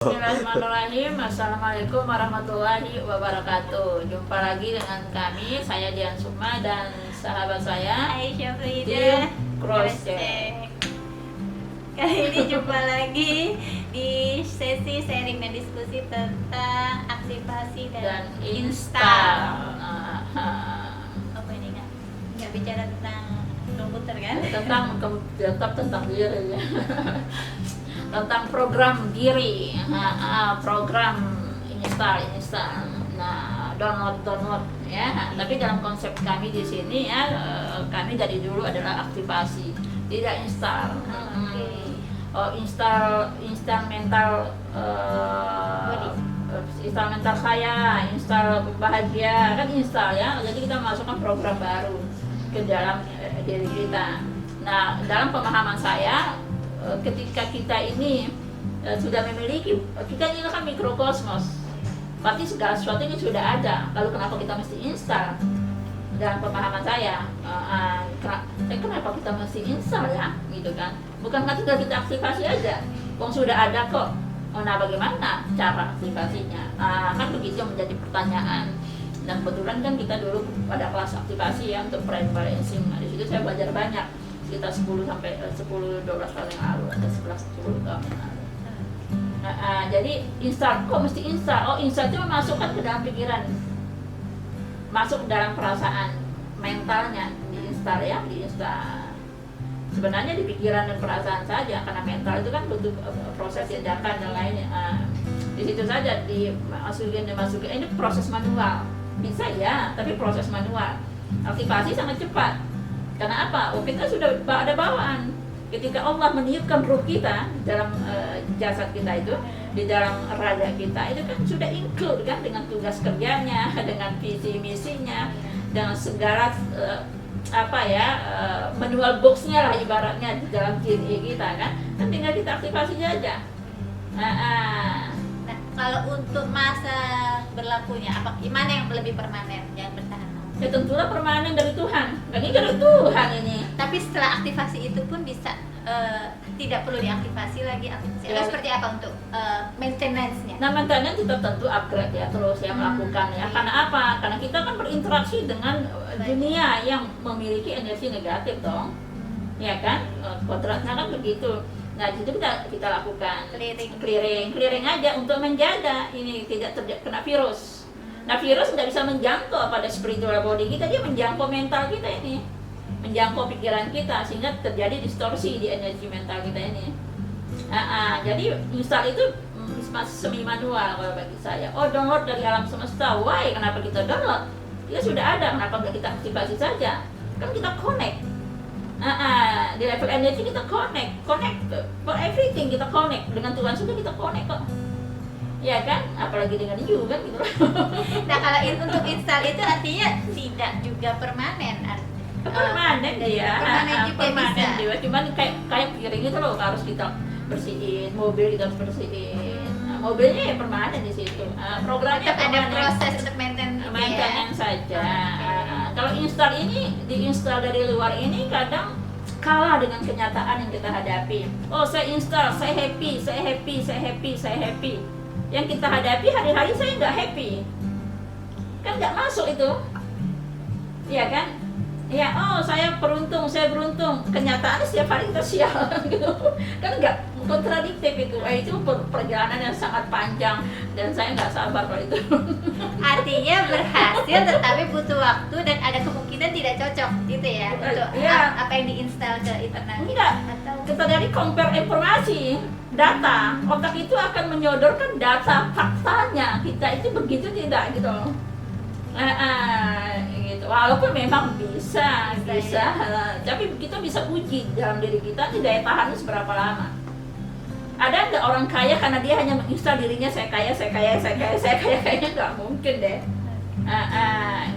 Bismillahirrahmanirrahim. Assalamualaikum warahmatullahi wabarakatuh. Jumpa lagi dengan kami, saya Dian Sukma dan sahabat saya Aisyah di Frida Crosscheck. Kali ini jumpa lagi di sesi sharing dan diskusi tentang aktivasi Dan dan install. Apa ini nggak bicara tentang komputer kan? Tetap tentang diri ya. Tentang program diri, program install, nah download ya. Tapi dalam konsep kami di sini ya, kami dari dulu adalah aktivasi, tidak install. Install mental, install mental saya, install bahagia kan install ya. Jadi kita masukkan program baru ke dalam diri kita. Nah, dalam pemahaman saya, ketika kita ini sudah memiliki, kita ini kan mikrokosmos, berarti segala sesuatu ini sudah ada. Lalu kenapa kita mesti install? Dalam pemahaman saya, kenapa kita mesti install ya, gitu kan? Bukankah tinggal kita aktivasi aja? Wong sudah ada kok. Nah, bagaimana cara aktivasinya? Kan begitu menjadi pertanyaan. Dan kebetulan kan kita dulu pada kelas aktivasi ya untuk brain balancing. Nah, di situ saya belajar banyak. Kita 10-12 tahun yang lalu, atau 10 tahun yang lalu. Jadi install, kok mesti install? Oh, install itu memasukkan ke dalam pikiran, masuk ke dalam perasaan, mentalnya diinstal ya, diinstal. Sebenarnya di pikiran dan perasaan saja, karena mental itu kan butuh proses tindakan dan lainnya. Di situ saja dimasukin. Ini proses manual, bisa ya, tapi proses manual. Aktivasi sangat cepat. Karena apa? Kita sudah ada bawaan. Ketika Allah meniupkan ruh kita dalam jasad kita itu, di dalam raga kita itu kan sudah include kan dengan tugas kerjanya, dengan visi misinya, dengan segala manual boxnya lah ibaratnya di dalam diri kita kan tinggal kita aktifasi saja. Nah, kalau untuk masa berlakunya, gimana yang lebih permanen, yang bertahan? Ya tentulah permanen dari Tuhan. Kan ini dari Tuhan ini. Tapi setelah aktivasi itu pun bisa tidak perlu diaktifasi lagi. Ya. Seperti apa untuk maintenance-nya? Nah, maintenance kita tentu upgrade ya, terus yang melakukan ya. Karena apa? Karena kita kan berinteraksi dengan dunia yang memiliki energi negatif dong. Ya kan? Kodratnya kan begitu. Nah, itu kita lakukan clearing aja untuk menjaga ini tidak kena virus. Nah, virus tidak bisa menjangkau pada spiritual body kita, dia menjangkau mental kita ini, menjangkau pikiran kita, sehingga terjadi distorsi di energi mental kita ini. Jadi install itu semi manual kalau bagi saya. Oh, download dari alam semesta. Why? Kenapa kita download? Kita sudah ada, kenapa nggak kita aktifasi saja? Kan kita connect. Di level energi kita connect for everything, kita connect dengan Tuhan sudah, kita connect kok. Ya kan, apalagi dengan you kan gitu. Nah, kalau untuk install itu artinya tidak juga permanen. Permanen dia, Permanen juga bisa. Cuman kayak piring itu loh harus kita bersihin, mobil kita harus bersihin. Mobilnya ya permanen di situ. Programnya Tetap ada proses untuk maintenance saja. Kalau install ini diinstal dari luar ini kadang kalah dengan kenyataan yang kita hadapi. Oh, saya install, saya happy. Yang kita hadapi hari-hari saya nggak happy, kan nggak masuk itu, ya kan? Ya, oh saya beruntung, kenyataannya setiap hari kita sial gitu, kan nggak kontradiktif itu. Itu perjalanan yang sangat panjang dan saya nggak sabar kalau itu. Artinya berhasil tetapi butuh waktu dan ada kemungkinan tidak cocok gitu ya untuk apa yang diinstal ke internet. Enggak, kita dari compare informasi, data, otak itu akan menyodorkan data faktanya, kita itu begitu tidak gitu loh. Gitu. Walaupun memang bisa, tapi kita bisa uji dalam diri kita ini daya tahannya seberapa lama. Ada nggak orang kaya karena dia hanya menginstal dirinya saya kaya, kayaknya nggak mungkin deh.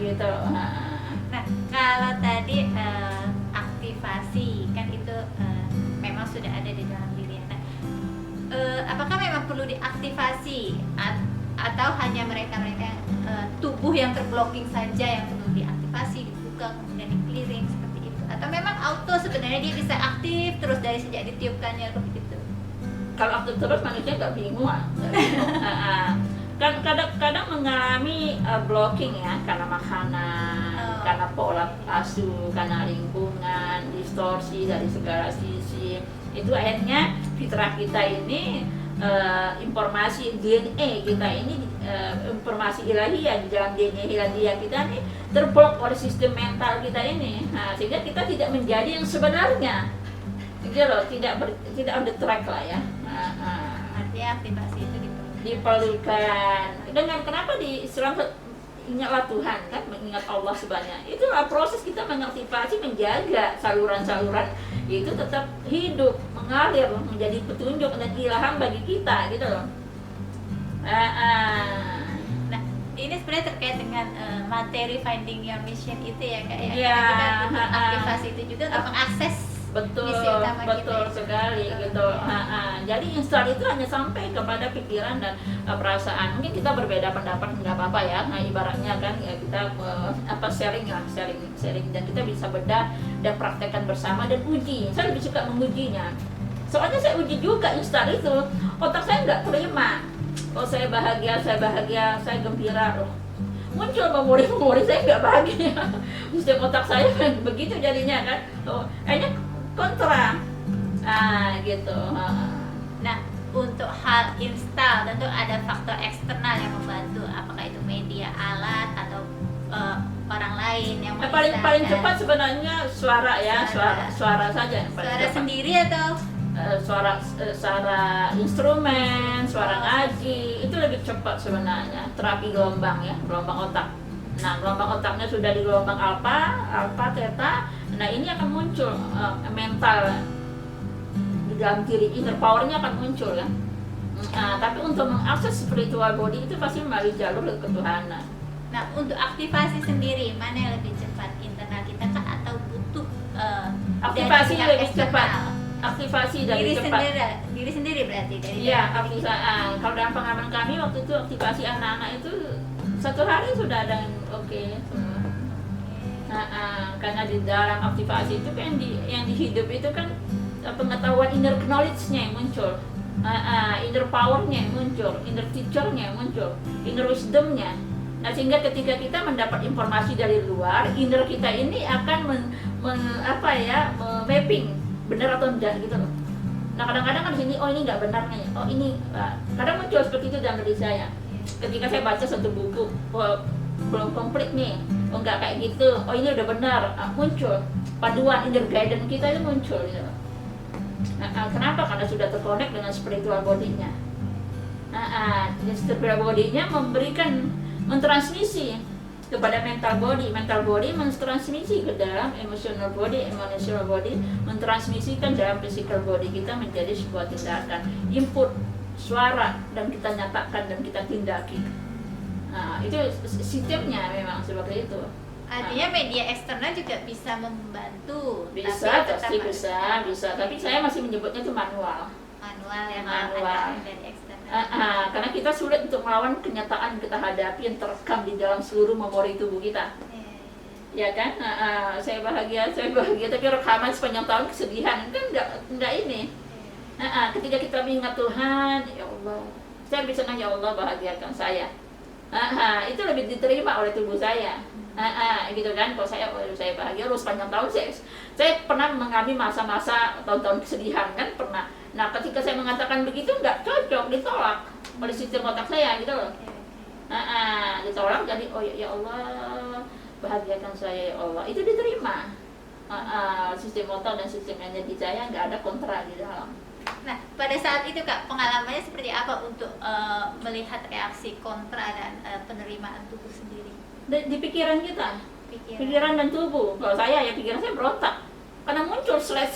Gitu. Nah, kalau tadi aktivasi kan itu memang sudah ada di dalam diri. Nah, apakah memang perlu diaktifasi atau hanya mereka tubuh yang terblocking saja yang perlu diaktifasi, dibuka kemudian di clearing seperti itu? Atau memang auto sebenarnya dia bisa aktif terus dari sejak ditiupkannya begitu? Kalau aktif terus manusia nggak bingung. Kan kadang-kadang mengalami blocking ya, karena makanan, karena pola asuh, karena lingkungan, distorsi dari segala sisi. Itu akhirnya fitrah kita ini, informasi DNA kita ini, informasi ilahiyah di dalam DNA ilahiyah kita ini terblok oleh sistem mental kita ini. Nah, sehingga kita tidak menjadi yang sebenarnya, gitu loh, tidak on the track lah ya. Artinya aktivasi itu diperlukan. Dengan kenapa di Islam ingatlah Tuhan kan, mengingat Allah sebanyak. Itulah proses kita mengaktifasi, menjaga saluran-saluran itu tetap hidup, mengalir, menjadi petunjuk dan ilham bagi kita, gitu loh. Nah, ini sebenarnya terkait dengan materi finding your mission itu ya Kak ya. Iya, Karena kita butuh aktivasi itu juga untuk mengakses betul, misi utama betul kita. sekali gitu. Jadi install itu hanya sampai kepada pikiran dan perasaan. Mungkin kita berbeda pendapat, nggak apa-apa ya. Nah, ibaratnya kan ya kita sharing dan kita bisa bedah dan praktekkan bersama dan uji. Saya lebih suka mengujinya. Soalnya saya uji juga install itu, otak saya nggak terima. Oh, saya bahagia, saya gembira loh. Muncul memori saya nggak bahagia. Sistem otak saya begitu jadinya kan. Akhirnya kontra, gitu. Nah, untuk hal install tentu ada faktor eksternal yang membantu, apakah itu media, alat atau orang lain yang paling cepat sebenarnya suara ya, suara saja. Suara sendiri atau suara instrumen, suara ngaji itu lebih cepat sebenarnya. Terapi gelombang ya, gelombang otak. Nah, gelombang otaknya sudah di gelombang alfa, theta. Nah, ini akan muncul mental di dalam diri, inner powernya akan muncul ya. Tapi untuk mengakses spiritual body itu pasti melalui jalur ketuhanan. Nah, untuk aktivasi sendiri mana yang lebih cepat, internal kita kah atau butuh aktivasi dari lebih eksternal? cepat. Aktivasi dari cepat. Diri sendiri berarti dari Iya, dalam diri aktivasi. Kalau dalam pengalaman kami waktu itu aktivasi anak-anak itu 1 hari sudah ada yang oke semua. Karena di dalam aktivasi itu kan yang di hidup itu kan pengetahuan inner knowledge-nya yang muncul, inner power-nya yang muncul, inner teacher-nya yang muncul, inner wisdom-nya. Nah, sehingga ketika kita mendapat informasi dari luar, inner kita ini akan mapping benar atau enggak gitu loh. Nah, kadang-kadang kan di sini, oh ini nggak benar nih, oh ini kadang muncul seperti itu dalam diri saya. Ketika saya baca satu buku, belum komplit nih, oh nggak kayak gitu, oh ini udah benar, muncul paduan inner guidance kita itu muncul gitu. Kenapa? Karena sudah terkonek dengan spiritual body-nya. Spiritual body-nya mentransmisi kepada mental body mentransmisi ke dalam emotional body mentransmisikan dalam physical body kita menjadi sebuah tindakan, input suara dan kita nyatakan dan kita tindaki. Itu sistemnya memang seperti itu. Artinya media eksternal juga bisa membantu. Bisa, tapi pasti bisa. Tapi saya masih menyebutnya itu manual yang manual. ada dari eksternal. Karena kita sulit untuk melawan kenyataan kita hadapi yang terekam di dalam seluruh memori tubuh kita. Ya kan? Saya bahagia, tapi rekaman sepanjang tahun kesedihan kan enggak ini. Ketika kita mengingat Tuhan, ya Allah, saya bisa nanya, ya Allah bahagiakan saya. Itu lebih diterima oleh tubuh saya. Gitu kan? Kalau saya bahagia, terus sepanjang tahun saya pernah mengalami masa-masa tahun-tahun kesedihan kan pernah. Nah, ketika saya mengatakan begitu nggak cocok, ditolak oleh sistem otak saya gitu loh. Ditolak, jadi oh ya Allah bahagiakan saya ya Allah, itu diterima. Sistem otak dan sistem energi saya nggak ada kontra di dalam. Nah, pada saat itu Kak, pengalamannya seperti apa untuk melihat reaksi kontra dan penerimaan tubuh sendiri? Di pikiran kita, pikiran dan tubuh. Kalau saya ya pikiran saya berontak karena muncul slide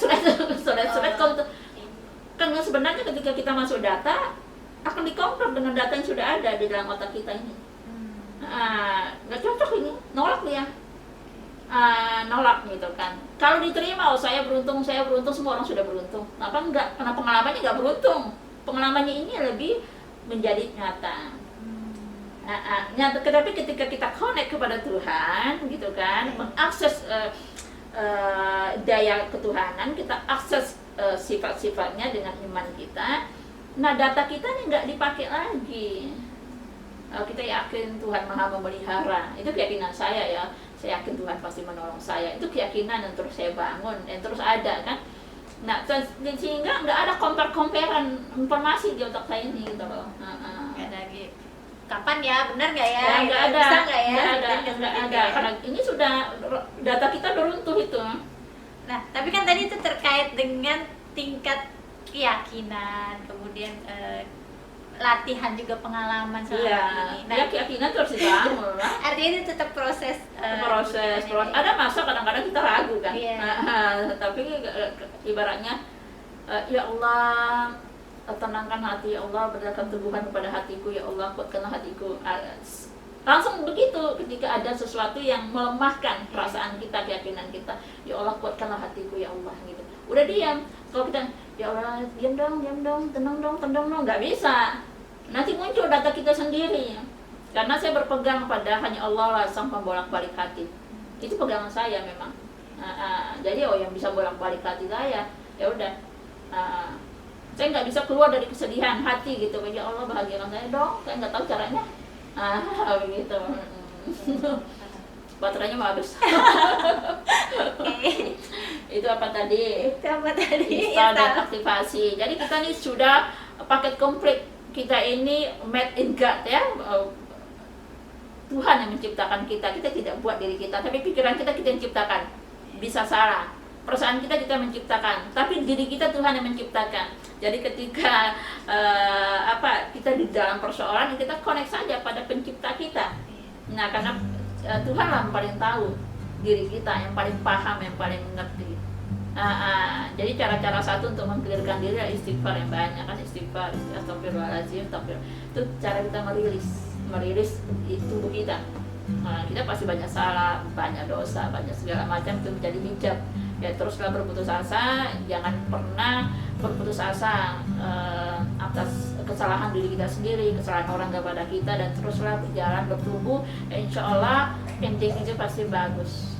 kan sebenarnya ketika kita masuk data akan dikontrol dengan data yang sudah ada di dalam otak kita ini. Nggak cocok ini, nolak dia. Nolak gitu kan. Kalau diterima, oh saya beruntung, semua orang sudah beruntung. Apa enggak? Karena pengalamannya nggak beruntung. Pengalamannya ini lebih menjadi nyata. Tetapi ketika kita connect kepada Tuhan, gitu kan, mengakses daya ketuhanan, kita akses sifat-sifatnya dengan iman kita, Nah, data kita nih nggak dipakai lagi. Kita yakin Tuhan Maha memelihara, itu keyakinan saya ya. Saya yakin Tuhan pasti menolong saya, itu keyakinan yang terus saya bangun, yang terus ada kan. Nah, sehingga nggak ada compare-comparean informasi di otak saya ini gitu loh. Nggak ada lagi. Kapan ya, benar nggak ya? Nggak ada, Bisa nggak ya? nggak ada. Karena ini sudah data kita runtuh itu. Nah, tapi kan tadi itu terkait dengan tingkat keyakinan, kemudian latihan juga pengalaman selama Iya, ini. Nah, ya keyakinan terus dibangun lah. artinya itu tetap proses. Proses. Ada masa kadang-kadang kita ragu kan. Iya. Tapi ibaratnya ya Allah, tenangkan hati ya Allah, berikan teguhan kepada hatiku ya Allah, kuatkanlah hatiku. Langsung begitu ketika ada sesuatu yang melemahkan perasaan kita, keyakinan kita, ya Allah kuatkanlah hatiku ya Allah gitu. Udah diam. Kalau kita ya Allah diam dong, tenang dong, nggak bisa. Nanti muncul data kita sendiri. Karena saya berpegang pada hanya Allah lah sang pembolak-balik hati. Itu pegangan saya memang. Jadi yang bisa bolak-balik hati saya, ya udah. Saya nggak bisa keluar dari kesedihan hati gitu. Ya Allah bahagiakan saya dong. Saya nggak tahu caranya. Begitu. Baterainya mau habis. Oke. Itu apa tadi? Itu apa tadi? Install dan aktivasi. Jadi kita nih sudah paket komplit. Kita ini made in God ya. Tuhan yang menciptakan kita. Kita tidak buat diri kita, tapi pikiran kita yang ciptakan. Bisa salah. Perasaan kita menciptakan, tapi diri kita Tuhan yang menciptakan. Jadi ketika kita di dalam persoalan, kita connect saja pada pencipta kita. Nah, karena Tuhan lah yang paling tahu diri kita, yang paling paham, yang paling mengerti. Jadi cara-cara satu untuk mengklirkan diri adalah istighfar yang banyak kan, istighfar, astagfirullahaladzim, itu cara kita merilis tubuh kita. Kita pasti banyak salah, banyak dosa, banyak segala macam, itu menjadi hijab. Ya teruslah berputus asa, jangan pernah berputus asa atas kesalahan diri kita sendiri, kesalahan orang kepada kita, dan teruslah berjalan bertumbuh. Insya Allah ending itu pasti bagus.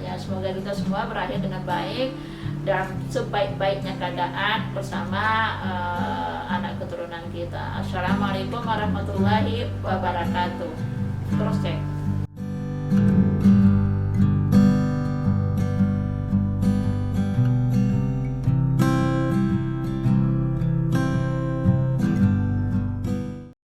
Ya semoga kita semua berakhir dengan baik dan sebaik-baiknya keadaan bersama anak keturunan kita. Assalamualaikum warahmatullahi wabarakatuh. Terus cek.